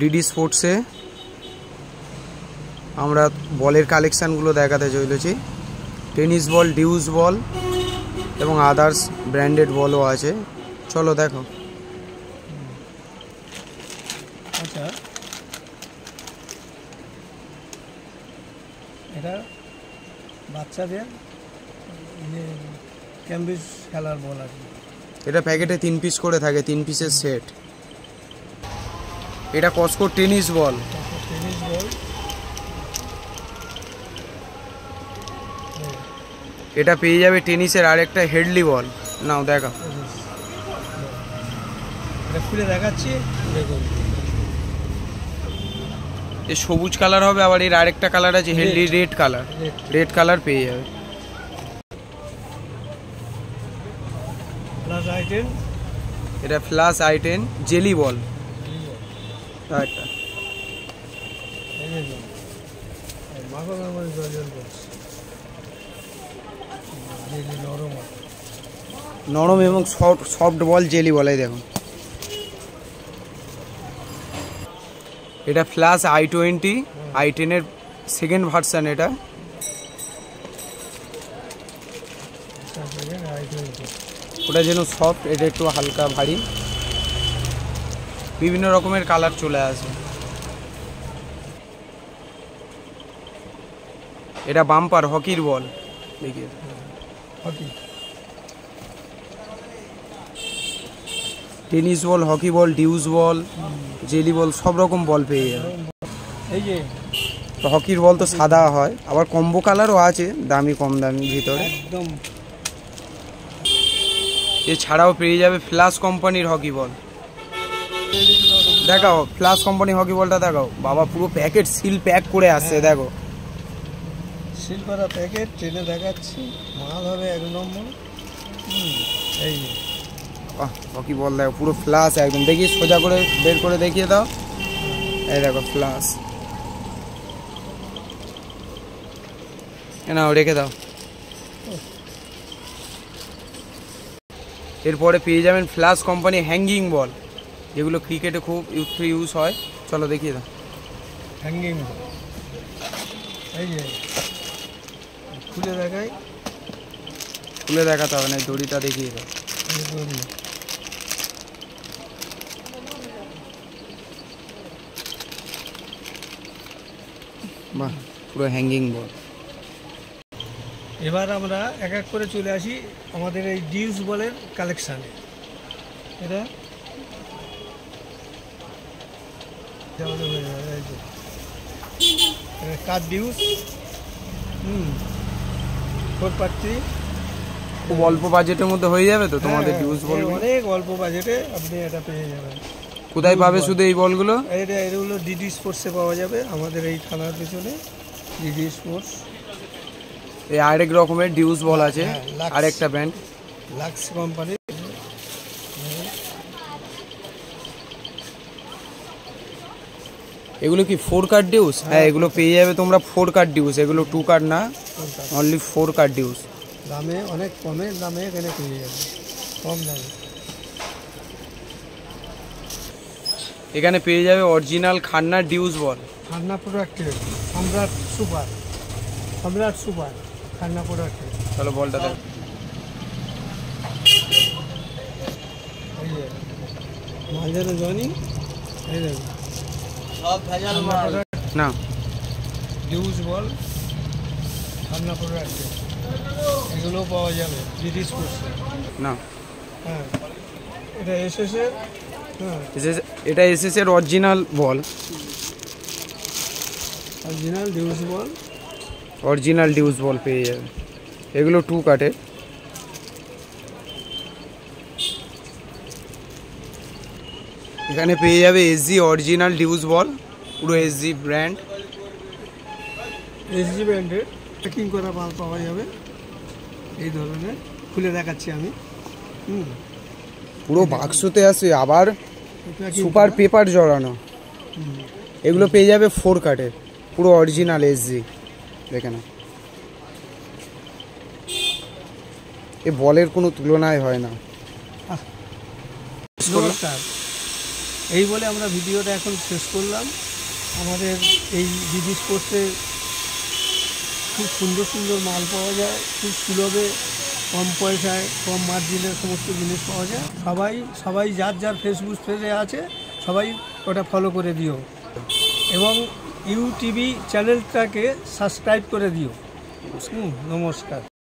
DD স্পোর্টসে আমরা বলের কালেকশানগুলো দেখাতে চলেছি। টেনিস বল, ডিউস বল এবং আদার্স ব্র্যান্ডেড বলও আছে। চলো দেখো। আচ্ছা, এটা বাচ্চাদের ক্যাম্বিস খেলার বল আছে। এটা প্যাকেটে 3 পিস করে থাকে, 3 পিসের সেট। এটা Cosco tennis ball. Tennis ball, এটা পেয়ে যাবে টেনিসের আরেকটা হেডলি বল। নাও দেখা। এটা খুলে দেখাচ্ছি, দেখুন। এ সবুজ কালার হবে, আবার এর আরেকটা কালার আছে Hadlee red colour. Red colour পেয়ে যাবে। প্লাস আইটেম, এটা প্লাস আইটেম জেলি বল। একটা মাখন আমার জল বলছে, নরম এবং সফট বল জেলি বলে। দেখুন এটা প্লাস i20 i10-এর সেকেন্ড ভার্সান। এটা ওটা যেন সফট, এটা একটু হালকা ভারী, বিভিন্ন রকমের কালার চলে আসে। এটা বাম্পার হকির বল। দেখিয়ে হকি, টেনিস বল, হকি বল, ডিউস বল, জেলি বল, সব রকম বল পেয়ে যাবে। এই যে হকির বল তো সাদা হয়, আবার কম্বো কালারও আছে, দামি কম দামির ভিতরে একদম। এছাড়াও পেয়ে যাবে ফ্ল্যাশ কোম্পানির হকি বল। দেখাও ফ্ল্যাশ কোম্পানি হকি বলটা দেখাও। বাবা পুরো প্যাকেট সিল প্যাক করে আসছে। দেখো সিল করা প্যাকেট, ট্রেনে দেখাচ্ছি, মাল হবে 1 নম্বর। এই হকি বল দেখো পুরো ফ্ল্যাশ একদম। দেখি সোজা করে বের করে দেখিয়ে দাও। এই দেখো ফ্ল্যাশ। নাও রেখে দাও। এরপরে পেয়ে যাবেন ফ্ল্যাশ কোম্পানি হ্যাঙ্গিং বল, যেগুলো ক্রিকেটে খুব ইউজ হয়। চলো দেখিয়ে দাও। হ্যাঙ্গিং, এই যে খুলে দেখাই। খুলে দেখাতে হবে না, দড়িটা দেখিয়ে দাও। বাহ, পুরো হ্যাঙ্গিং বল। এবার আমরা এক এক করে চলে আসি আমাদের এই ডিউস বলের কালেকশানে। এটা কাঠ ডিউস, 4x3। খুব অল্প বাজেটের মধ্যে হয়ে যাবে তো তোমাদের ডিউস বল? অনেক অল্প বাজেটে আপনি এটা পেয়ে যাবেন। কোথায় পাবে শুধু এই বলগুলো? এগুলো ডিডি স্পোর্টসে পাওয়া যাবে, আমাদের এই থানার পিছনে ডিডি স্পোর্টস। এই আরেক রকমের ডিউস বল আছে, আরেকটা ব্র্যান্ড লাক্স কোম্পানি। এগুলো কি 4 কার্ড ডিউস? হ্যাঁ, এগুলো পেয়ে যাবে তোমরা 4 কার্ড ডিউস। এগুলো 2 কার্ড না, অনলি 4 কার্ড ডিউস। দামে অনেক কমে দামে এখানে পেয়ে যাবে, কম দামে। এখানে পেয়ে যাবে অরিজিনাল খান্না ডিউস বল। খান্না প্রোডাক্টের সম্রাট সুপার খান্না প্রোডাক্টের। চলো বলটা দেখ। এই যে মাঝারে জনি, এই দেখুন সব ভেজাল মাল না। ডিউস বল খান্না প্রোডাক্টের, এগুলো পাওয়া যাবে ডিডি স্পোর্টসে। না, হ্যাঁ এটা এসএসের। হ্যাঁ এটা এসএসের অরিজিনাল বল। অরিজিনাল ডিউস বল, অরিজিনাল ডিউস বল পেয়ে যাবে। এগুলো 2 কার্ডের। এখানে পেয়ে যাবে এসজি অরিজিনাল ডিউস বল, পুরো এসজি ব্র্যান্ড। এসজি ব্র্যান্ডের প্যাকিং করা মাল পাওয়া যাবে এই ধরনের। খুলে দেখাচ্ছি আমি। পুরো বাক্সতে আছে, আবার সুপার পেপার জড়ানো। এগুলো পেয়ে যাবে 4 কার্ডের, পুরো অরিজিনাল এসজি। দেখে না, এ বলের কোনো তুলনায় হয় না। নমস্কার, এই বলে আমরা ভিডিওটা এখন শেষ করলাম। আমাদের এই ডিডি স্পোর্টসে খুব সুন্দর সুন্দর মাল পাওয়া যায়, খুব সুলভে কম পয়সায় কম মার্জিনে সমস্ত জিনিস পাওয়া যায়। সবাই যার যার ফেসবুক পেজে আছে সবাই ওটা ফলো করে দিও এবং ইউটিভি চ্যানেলটাকে সাবস্ক্রাইব করে দিও। নমস্কার।